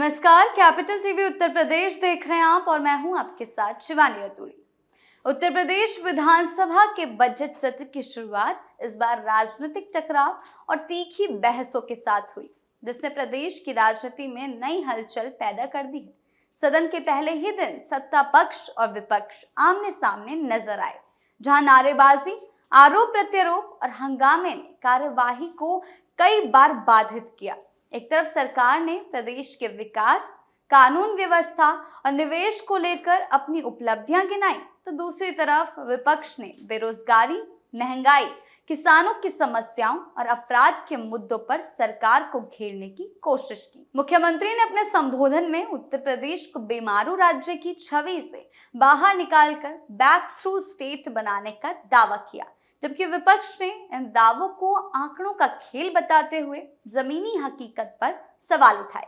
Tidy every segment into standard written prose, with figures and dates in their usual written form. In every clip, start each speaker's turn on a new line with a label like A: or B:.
A: नमस्कार, capital TV Uttar Pradesh देख रहे हैं आप और मैं हूं आपके साथ शिवानी रतूड़ी। उत्तर प्रदेश विधानसभा के बजट सत्र की शुरुआत इस बार राजनीतिक टकराव और तीखी बहसों के साथ हुई, जिसने प्रदेश की राजनीति में नई हलचल पैदा कर दी है। सदन के पहले ही दिन सत्ता पक्ष और विपक्ष आमने सामने नजर आए, जहां नारेबाजी, आरोप प्रत्यारोप और हंगामे ने कार्यवाही को कई बार बाधित किया। एक तरफ सरकार ने प्रदेश के विकास, कानून व्यवस्था और निवेश को लेकर अपनी उपलब्धियां गिनाई, तो दूसरी तरफ विपक्ष ने बेरोजगारी, महंगाई, किसानों की समस्याओं और अपराध के मुद्दों पर सरकार को घेरने की कोशिश की। मुख्यमंत्री ने अपने संबोधन में उत्तर प्रदेश को बेमारू राज्य की छवि से बाहर निकालकर बैक थ्रू स्टेट बनाने का दावा किया, जबकि विपक्ष ने इन दावों को आंकड़ों का खेल बताते हुए जमीनी हकीकत पर सवाल उठाए।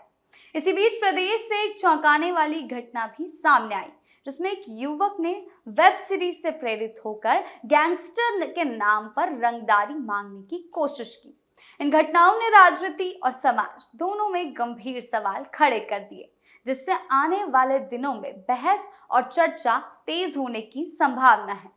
A: इसी बीच प्रदेश से एक चौंकाने वाली घटना भी सामने आई, जिसमें एक युवक ने वेब सीरीज से प्रेरित होकर गैंगस्टर के नाम पर रंगदारी मांगने की कोशिश की। इन घटनाओं ने राजनीति और समाज दोनों में गंभीर सवाल खड़े कर दिए, जिससे आने वाले दिनों में बहस और चर्चा तेज होने की संभावना है।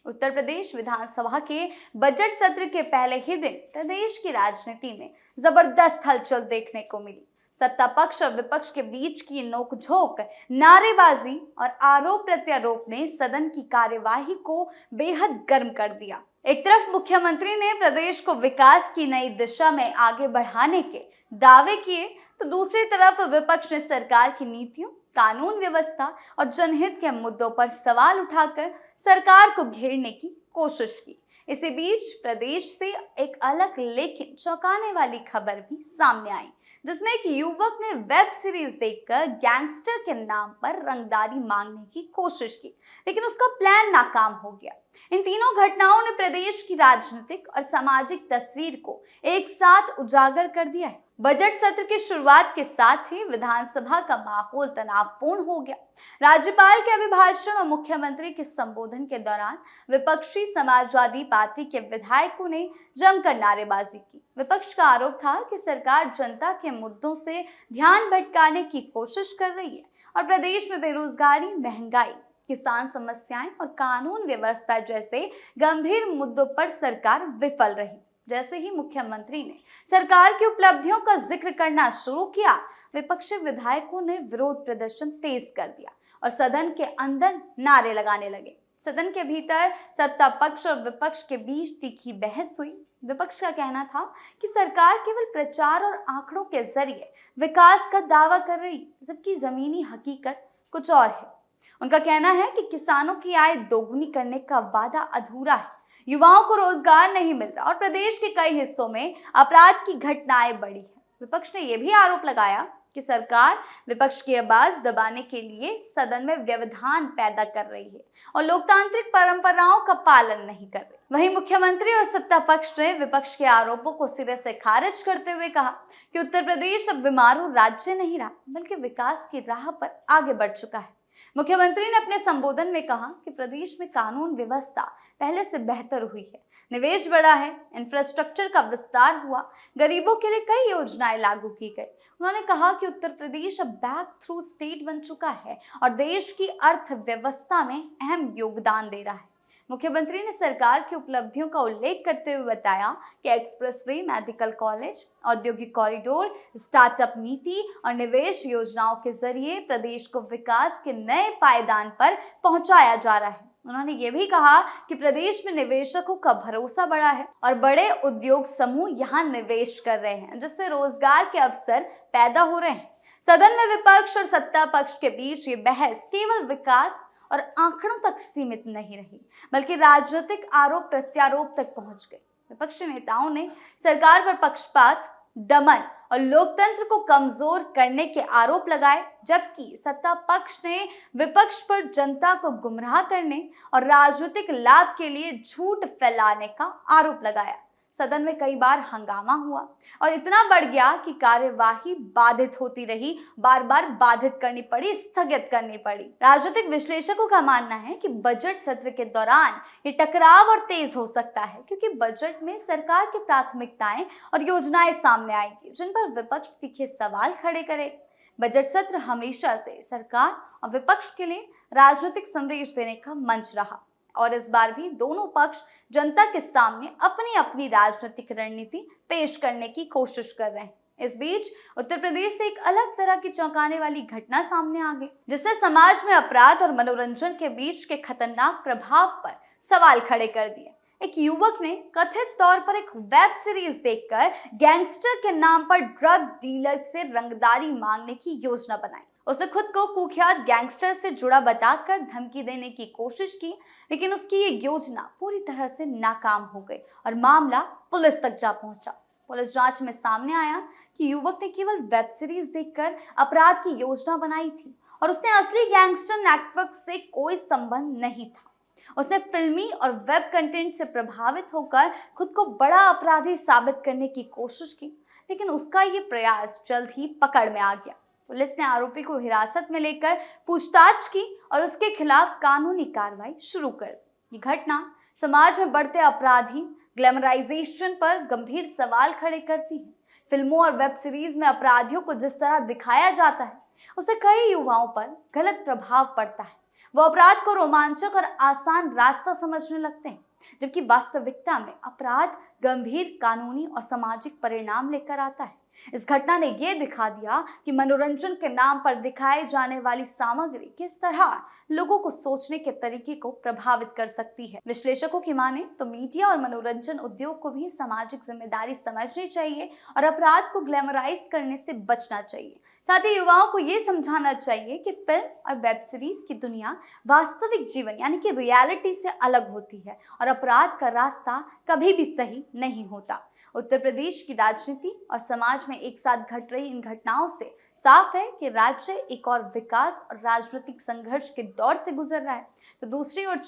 A: उत्तर प्रदेश विधानसभा के बजट सत्र के पहले ही दिन प्रदेश की राजनीति में जबरदस्त हलचल देखने को मिली। सत्ता पक्ष और विपक्ष के बीच की नोकझोंक, नारेबाजी और आरोप प्रत्यारोप ने सदन की कार्यवाही को बेहद गर्म कर दिया। एक तरफ मुख्यमंत्री ने प्रदेश को विकास की नई दिशा में आगे बढ़ाने के दावे किए, तो दूसरी तरफ विपक्ष ने सरकार की नीतियों, कानून व्यवस्था और जनहित के मुद्दों पर सवाल उठाकर सरकार को घेरने की कोशिश की। इसी बीच प्रदेश से एक अलग लेकिन चौंकाने वाली खबर भी सामने आई, जिसमें एक युवक ने वेब सीरीज देखकर गैंगस्टर के नाम पर रंगदारी मांगने की कोशिश की, लेकिन उसका प्लान नाकाम हो गया। इन तीनों घटनाओं ने प्रदेश की राजनीतिक और सामाजिक तस्वीर को एक साथ उजागर कर दिया है। बजट सत्र की शुरुआत के साथ ही विधानसभा का माहौल तनावपूर्ण हो गया। राज्यपाल के अभिभाषण और मुख्यमंत्री के संबोधन के दौरान विपक्षी समाजवादी पार्टी के विधायकों ने जमकर नारेबाजी की। विपक्ष का आरोप था कि सरकार जनता के मुद्दों से ध्यान भटकाने की कोशिश कर रही है और प्रदेश में बेरोजगारी, महंगाई, किसान समस्याएं और कानून व्यवस्था जैसे गंभीर मुद्दों पर सरकार विफल रही। जैसे ही मुख्यमंत्री ने सरकार की उपलब्धियों का जिक्र करना शुरू किया, विपक्षी विधायकों ने विरोध प्रदर्शन तेज कर दिया और सदन के अंदर नारे लगाने लगे। सदन के भीतर सत्ता पक्ष और विपक्ष के बीच तीखी बहस हुई। विपक्ष का कहना था कि सरकार केवल प्रचार और आंकड़ों के जरिए विकास का दावा कर रही है, जबकि जमीनी हकीकत कुछ और है। उनका कहना है कि किसानों की आय दोगुनी करने का वादा अधूरा है, युवाओं को रोजगार नहीं मिल रहा और प्रदेश के कई हिस्सों में अपराध की घटनाएं बढ़ी है। विपक्ष ने यह भी आरोप लगाया कि सरकार विपक्ष की आवाज दबाने के लिए सदन में व्यवधान पैदा कर रही है और लोकतांत्रिक परंपराओं का पालन नहीं कर रही। वहीं मुख्यमंत्री और सत्ता पक्ष ने विपक्ष के आरोपों को सिरे से खारिज करते हुए कहा कि उत्तर प्रदेश अब बीमारू राज्य नहीं रहा, बल्कि विकास की राह पर आगे बढ़ चुका है। मुख्यमंत्री ने अपने संबोधन में कहा कि प्रदेश में कानून व्यवस्था पहले से बेहतर हुई है, निवेश बढ़ा है, इंफ्रास्ट्रक्चर का विस्तार हुआ, गरीबों के लिए कई योजनाएं लागू की गई। उन्होंने कहा कि उत्तर प्रदेश अब बैक थ्रू स्टेट बन चुका है और देश की अर्थव्यवस्था में अहम योगदान दे रहा है। मुख्यमंत्री ने सरकार की उपलब्धियों का उल्लेख करते हुए बताया कि एक्सप्रेसवे, मेडिकल कॉलेज, औद्योगिक कॉरिडोर, स्टार्टअप नीति और निवेश योजनाओं के जरिए प्रदेश को विकास के नए पायदान पर पहुंचाया जा रहा है। उन्होंने ये भी कहा कि प्रदेश में निवेशकों का भरोसा बढ़ा है और बड़े उद्योग समूह यहाँ निवेश कर रहे हैं, जिससे रोजगार के अवसर पैदा हो रहे हैं। सदन में विपक्ष और सत्ता पक्ष के बीच ये बहस केवल विकास और आंकड़ों तक सीमित नहीं रही, बल्कि राजनीतिक आरोप प्रत्यारोप तक पहुंच गई। विपक्षी नेताओं ने सरकार पर पक्षपात, दमन और लोकतंत्र को कमजोर करने के आरोप लगाए, जबकि सत्ता पक्ष ने विपक्ष पर जनता को गुमराह करने और राजनीतिक लाभ के लिए झूठ फैलाने का आरोप लगाया। सदन में कई बार हंगामा हुआ और इतना बढ़ गया कि कार्यवाही बाधित होती रही, बार बार बाधित करनी पड़ी, स्थगित करनी पड़ी। राजनीतिक विश्लेषकों का मानना है कि बजट सत्र के दौरान ये टकराव और तेज हो सकता है, क्योंकि बजट में सरकार की प्राथमिकताएं और योजनाएं सामने आएंगी जिन पर विपक्ष तीखे सवाल खड़े करे। बजट सत्र हमेशा से सरकार और विपक्ष के लिए राजनीतिक संदेश देने का मंच रहा और इस बार भी दोनों पक्ष जनता के सामने अपनी अपनी राजनीतिक रणनीति पेश करने की कोशिश कर रहे हैं। इस बीच उत्तर प्रदेश से एक अलग तरह की चौंकाने वाली घटना सामने आ गई, जिसने समाज में अपराध और मनोरंजन के बीच के खतरनाक प्रभाव पर सवाल खड़े कर दिए। एक युवक ने कथित तौर पर एक वेब सीरीज देखकर गैंगस्टर के नाम पर ड्रग डीलर से रंगदारी मांगने की योजना बनाई। उसने खुद को कुख्यात गैंगस्टर से जुड़ा बताकर धमकी देने की कोशिश की, लेकिन उसकी ये योजना पूरी तरह से नाकाम हो गई और मामला पुलिस तक जा पहुंचा। पुलिस जांच में सामने आया कि युवक ने केवल वेब सीरीज देखकर अपराध की योजना बनाई थी और उसने असली गैंगस्टर नेटवर्क से कोई संबंध नहीं था। उसने फिल्मी और वेब कंटेंट से प्रभावित होकर खुद को बड़ा अपराधी साबित करने की कोशिश की, लेकिन उसका ये प्रयास जल्द ही पकड़ में आ गया। पुलिस ने आरोपी को हिरासत में लेकर पूछताछ की और उसके खिलाफ कानूनी कार्रवाई शुरू कर दी। ये घटना समाज में बढ़ते अपराधी ग्लैमराइजेशन पर गंभीर सवाल खड़े करती है। फिल्मों और वेब सीरीज में अपराधियों को जिस तरह दिखाया जाता है, उससे कई युवाओं पर गलत प्रभाव पड़ता है। वो अपराध को रोमांचक और आसान रास्ता समझने लगते हैं, जबकि वास्तविकता में अपराध गंभीर कानूनी और सामाजिक परिणाम लेकर आता है। इस घटना ने यह दिखा दिया कि मनोरंजन के नाम पर दिखाई जाने वाली सामग्री किस तरह लोगों को सोचने के तरीके को प्रभावित कर सकती है। विश्लेषकों की माने तो मीडिया और मनोरंजन उद्योग को भी सामाजिक जिम्मेदारी समझनी चाहिए और अपराध को ग्लैमराइज करने से बचना चाहिए। साथ ही युवाओं को ये समझाना चाहिए कि फिल्म और वेब सीरीज की दुनिया वास्तविक जीवन यानी कि रियलिटी से अलग होती है और अपराध का रास्ता कभी भी सही नहीं होता। उत्तर प्रदेश की राजनीति और समाज में एक साथ घट रही इन घटनाओं से साफ है कि राज्य एक और विकास और राजनीतिक संघर्ष के दौर से गुजर रहा है, तो दूसरी ओर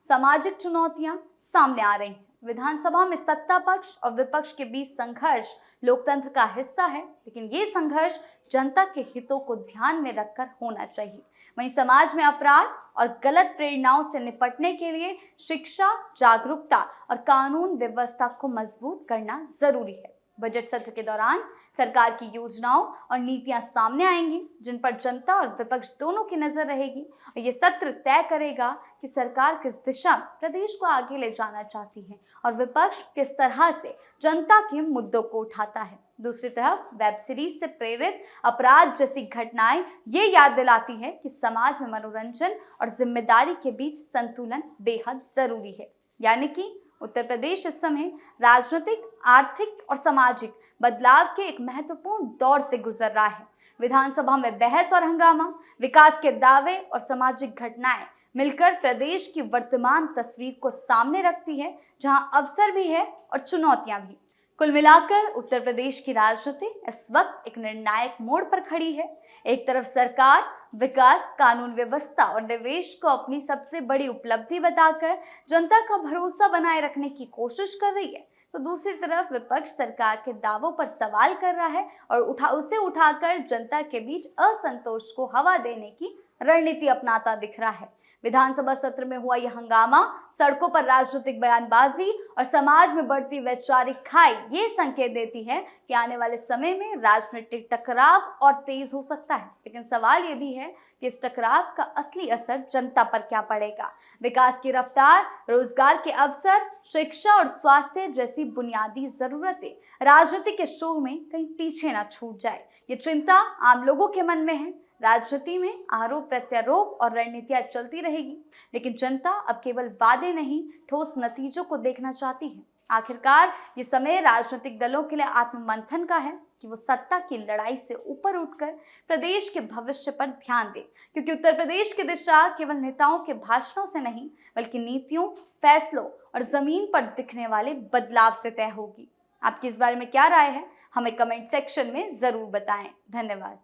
A: सामाजिक चुनौतियां सामने आ रही हैं। विधानसभा में सत्ता पक्ष और विपक्ष के बीच संघर्ष लोकतंत्र का हिस्सा है, लेकिन ये संघर्ष जनता के हितों को ध्यान में रखकर होना चाहिए। वहीं समाज में अपराध और गलत प्रेरणाओं से निपटने के लिए शिक्षा, जागरूकता और कानून व्यवस्था को मजबूत करना जरूरी है। बजट सत्र के दौरान सरकार की योजनाओं और नीतियां सामने आएंगी, जिन पर जनता और विपक्ष दोनों की नजर रहेगी और ये सत्र तय करेगा कि सरकार किस दिशा में प्रदेश को आगे ले जाना चाहती है और विपक्ष किस तरह से जनता के मुद्दों को उठाता है। दूसरी तरफ वेब सीरीज से प्रेरित अपराध जैसी घटनाएं ये याद दिलाती है कि समाज में मनोरंजन और जिम्मेदारी के बीच संतुलन बेहद जरूरी है। यानी कि उत्तर प्रदेश इस समय राजनीतिक, आर्थिक और सामाजिक बदलाव के एक महत्वपूर्ण दौर से गुजर रहा है। विधानसभा में बहस और हंगामा, विकास के दावे और सामाजिक घटनाएं मिलकर प्रदेश की वर्तमान तस्वीर को सामने रखती है, जहां अवसर भी है और चुनौतियां भी। कुल मिलाकर उत्तर प्रदेश की राजनीति इस वक्त एक निर्णायक मोड़ पर खड़ी है। एक तरफ सरकार विकास, कानून व्यवस्था और निवेश को अपनी सबसे बड़ी उपलब्धि बताकर जनता का भरोसा बनाए रखने की कोशिश कर रही है, तो दूसरी तरफ विपक्ष सरकार के दावों पर सवाल कर रहा है और उसे उठाकर जनता के बीच असंतोष को हवा देने की रणनीति अपनाता दिख रहा है। विधानसभा सत्र में हुआ यह हंगामा, सड़कों पर राजनीतिक बयानबाजी और समाज में बढ़ती वैचारिक खाई ये संकेत देती है कि आने वाले समय में राजनीतिक टकराव और तेज हो सकता है। लेकिन सवाल ये भी है कि इस टकराव का असली असर जनता पर क्या पड़ेगा। विकास की रफ्तार, रोजगार के अवसर, शिक्षा और स्वास्थ्य जैसी बुनियादी जरूरतें राजनीति के शोर में कहीं पीछे ना छूट जाए, ये चिंता आम लोगों के मन में है। राजनीति में आरोप प्रत्यारोप और रणनीतियां चलती रहेगी, लेकिन जनता अब केवल वादे नहीं, ठोस नतीजों को देखना चाहती है। आखिरकार ये समय राजनीतिक दलों के लिए आत्ममंथन का है कि वो सत्ता की लड़ाई से ऊपर उठकर प्रदेश के भविष्य पर ध्यान दें, क्योंकि उत्तर प्रदेश की दिशा केवल नेताओं के भाषणों से नहीं, बल्कि नीतियों, फैसलों और जमीन पर दिखने वाले बदलाव से तय होगी। आपकी इस बारे में क्या राय है, हमें कमेंट सेक्शन में जरूर बताएं। धन्यवाद।